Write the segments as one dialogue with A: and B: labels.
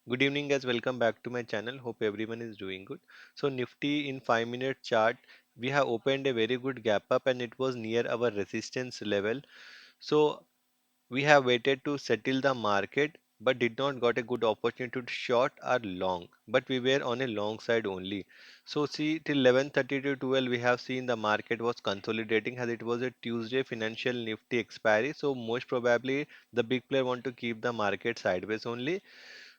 A: Good evening guys, welcome back to my channel. Hope everyone is doing good. So Nifty in 5 minute chart, we have opened a very good gap up and it was near our resistance level. So we have waited to settle the market but did not got a good opportunity to short or long, but we were on a long side only. So see till 11:30 to 12 we have seen the market was consolidating as it was a Tuesday financial Nifty expiry. So most probably the big player want to keep the market sideways only.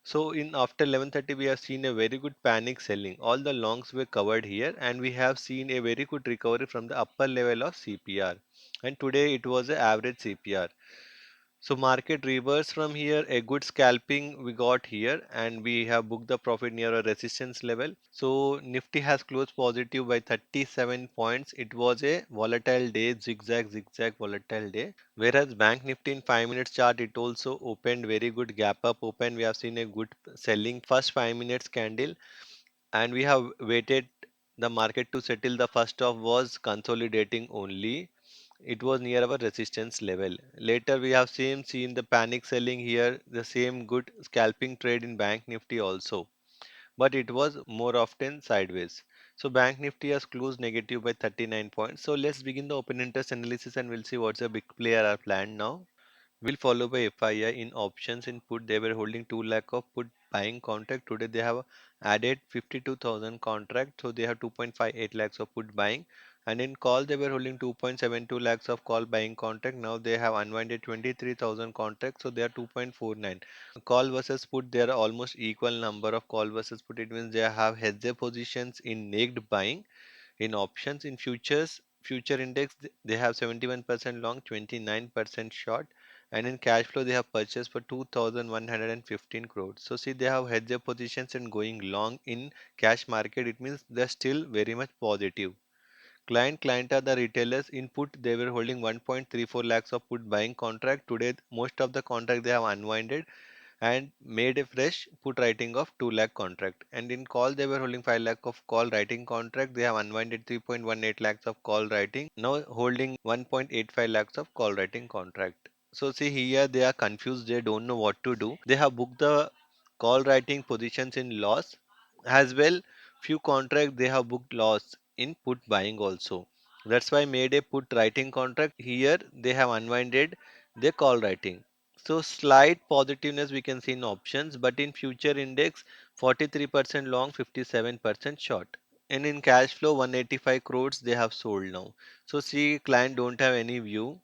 A: So in after 11:30 we have seen a very good panic selling. All the longs were covered here and we have seen a very good recovery from the upper level of CPR. And today it was an average CPR. So market reverse from here, a good scalping we got here and we have booked the profit near a resistance level. So Nifty has closed positive by 37 points. It was a volatile day, zigzag volatile day. Whereas Bank Nifty in 5 minutes chart, it also opened very good gap up open. We have seen a good selling first 5 minutes candle and we have waited the market to settle. The first off was consolidating only. It was near our resistance level. Later we have seen the panic selling here, the same good scalping trade in Bank Nifty also, but it was more often sideways. So Bank Nifty has closed negative by 39 points. So let's begin the open interest analysis and we'll see what's the big player are planned now. Will follow by FII in options in put. They were holding 2 lakh of put buying contract. Today they have added 52,000 contract. So they have 2.58 lakhs of put buying. And in call they were holding 2.72 lakhs of call buying contract. Now they have unwinded 23,000 contracts. So they are 2.49. Call versus put, there are almost equal number of call versus put. It means they have hedge their positions in naked buying. In options, in futures, future index, they have 71% long, 29% short, and in cash flow, they have purchased for 2,115 crores. So, see, they have hedged their positions and going long in cash market. It means they're still very much positive. Client are the retailers. Input, they were holding 1.34 lakhs of put buying contract. Today, most of the contract they have unwinded and made a fresh put writing of 2 lakh contract. And in call, they were holding 5 lakh of call writing contract. They have unwinded 3.18 lakhs of call writing, now holding 1.85 lakhs of call writing contract. So see here they are confused, they don't know what to do. They have booked the call writing positions in loss as well. Few contract they have booked loss in put buying also. That's why made a put writing contract. Here they have unwinded their call writing. So slight positiveness we can see in options, but in future index 43% long, 57% short. And in cash flow 185 crores they have sold now. So see client don't have any view.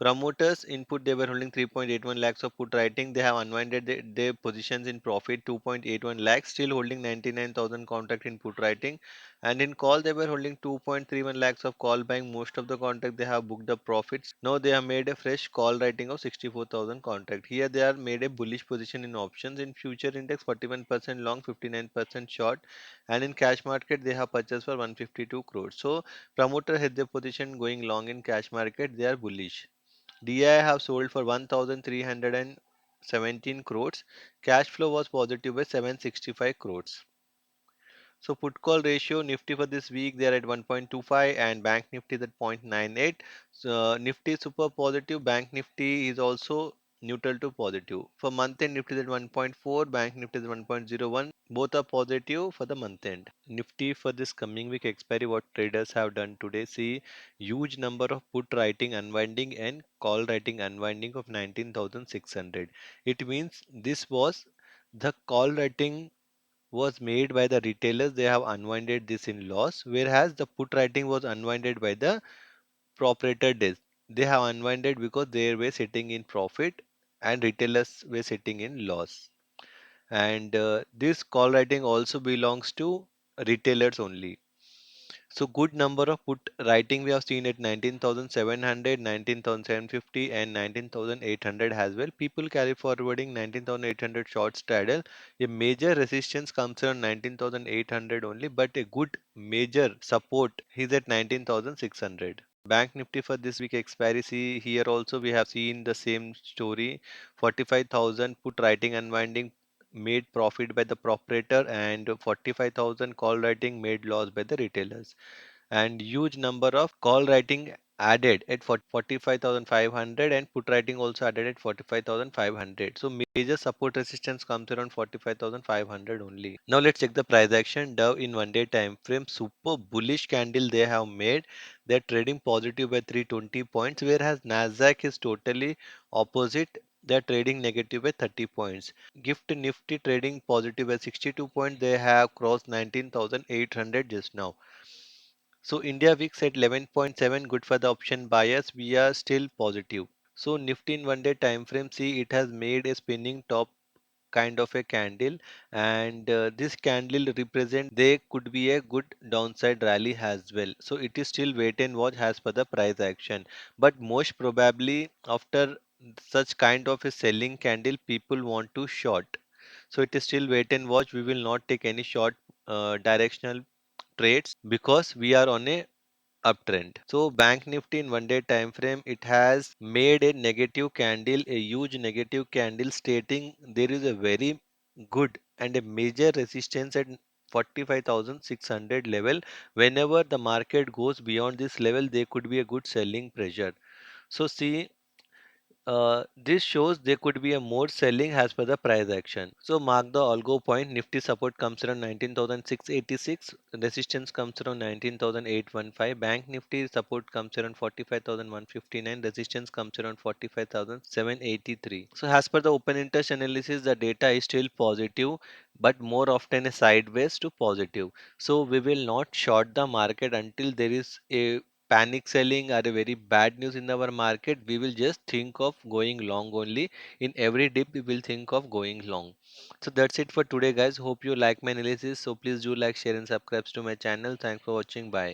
A: Promoters input they were holding 3.81 lakhs of put writing. They have unwinded their positions in profit 2.81 lakhs, still holding 99,000 contract in put writing. And in call they were holding 2.31 lakhs of call buying. Most of the contract they have booked the profits. Now they have made a fresh call writing of 64,000 contract. Here they are made a bullish position in options. In future index 41% long, 59% short, and in cash market they have purchased for 152 crores. So promoter had their position going long in cash market. They are bullish. DI have sold for 1,317 crores. Cash flow was positive by 765 crores. So put call ratio Nifty for this week they are at 1.25 and Bank Nifty is at 0.98. So Nifty is super positive. Bank Nifty is also neutral to positive. For month end Nifty is at 1.4, Bank Nifty is 1.01. Both are positive for the month end. Nifty for this coming week expiry, what traders have done today, see huge number of put writing unwinding and call writing unwinding of 19,600. It means this was the call writing was made by the retailers. They have unwinded this in loss, whereas the put writing was unwinded by the proprietor desk. They have unwinded because they were sitting in profit and retailers were sitting in loss. And this call writing also belongs to retailers only. So good number of put writing we have seen at 19,700, 19,750 and 19,800 as well. People carry forwarding 19,800 short straddle. A major resistance comes around 19,800 only, but a good major support is at 19,600. Bank Nifty for this week expiry, see here also we have seen the same story. 45,000 put writing unwinding made profit by the proprietor and 45,000 call writing made loss by the retailers, and huge number of call writing added at 45,500 and put writing also added at 45,500. So major support resistance comes around 45,500 only. Now let's check the price action. Dow in 1 day time frame, super bullish candle they have made. They're trading positive by 320 points, whereas Nasdaq is totally opposite. They're trading negative by 30 points. Gift Nifty trading positive by 62 points. They have crossed 19,800 just now. So India VIX at 11.7, good for the option buyers. We are still positive. So Nifty in 1 day time frame, see it has made a spinning top kind of a candle, and this candle represent there could be a good downside rally as well. So it is still wait and watch as per the price action. But most probably after such kind of a selling candle, people want to short. So it is still wait and watch. We will not take any short directional trades because we are on a uptrend. So Bank Nifty in 1 day time frame, it has made a negative candle, a huge negative candle stating there is a very good and a major resistance at 45,600 level. Whenever the market goes beyond this level, there could be a good selling pressure. So see, this shows there could be a more selling as per the price action. So mark the algo point. Nifty support comes around 19,686. Resistance comes around 19,815. Bank Nifty support comes around 45,159. Resistance comes around 45,783. So as per the open interest analysis, the data is still positive, but more often a sideways to positive. So we will not short the market until there is a panic selling or a very bad news in our market. We will just think of going long only. In every dip we will think of going long. So that's it for today guys. Hope you like my analysis. So please do like, share and subscribe to my channel. Thanks for watching. Bye.